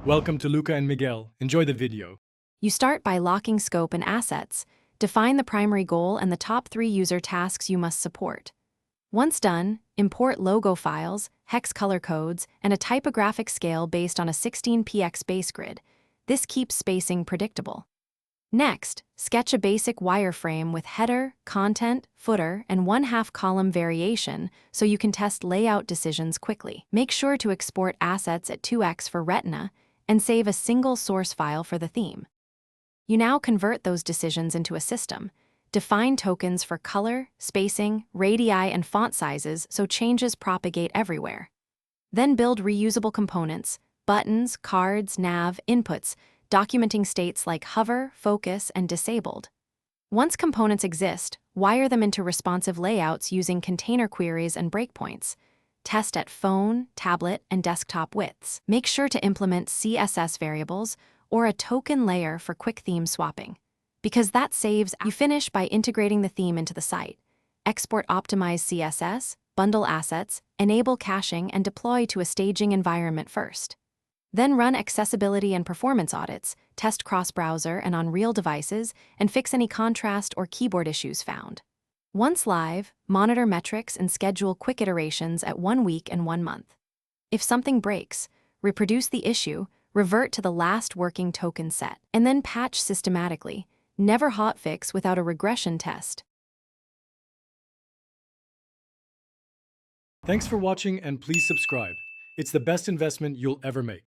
Welcome to Luca and Miguel. Enjoy the video. You start by locking scope and assets. Define the primary goal and the top 3 user tasks you must support. Once done, import logo files, hex color codes, and a typographic scale based on a 16px base grid. This keeps spacing predictable. Next, sketch a basic wireframe with header, content, footer, and 1/2 column variation so you can test layout decisions quickly. Make sure to export assets at 2x for Retina and save a single source file for the theme. You now convert those decisions into a system. Define tokens for color, spacing, radii, and font sizes so changes propagate everywhere. Then build reusable components, buttons, cards, nav, inputs, documenting states like hover, focus, and disabled. Once components exist, wire them into responsive layouts using container queries and breakpoints. Test at phone, tablet, and desktop widths. Make sure to implement CSS variables or a token layer for quick theme swapping, because that saves. You finish by integrating the theme into the site. Export optimized CSS, bundle assets, enable caching, and deploy to a staging environment first. Then run accessibility and performance audits, test cross-browser and on real devices, and fix any contrast or keyboard issues found. Once live, monitor metrics and schedule quick iterations at 1 week and 1 month. If something breaks, reproduce the issue, revert to the last working token set, and then patch systematically. Never hotfix without a regression test. Thanks for watching and please subscribe. It's the best investment you'll ever make.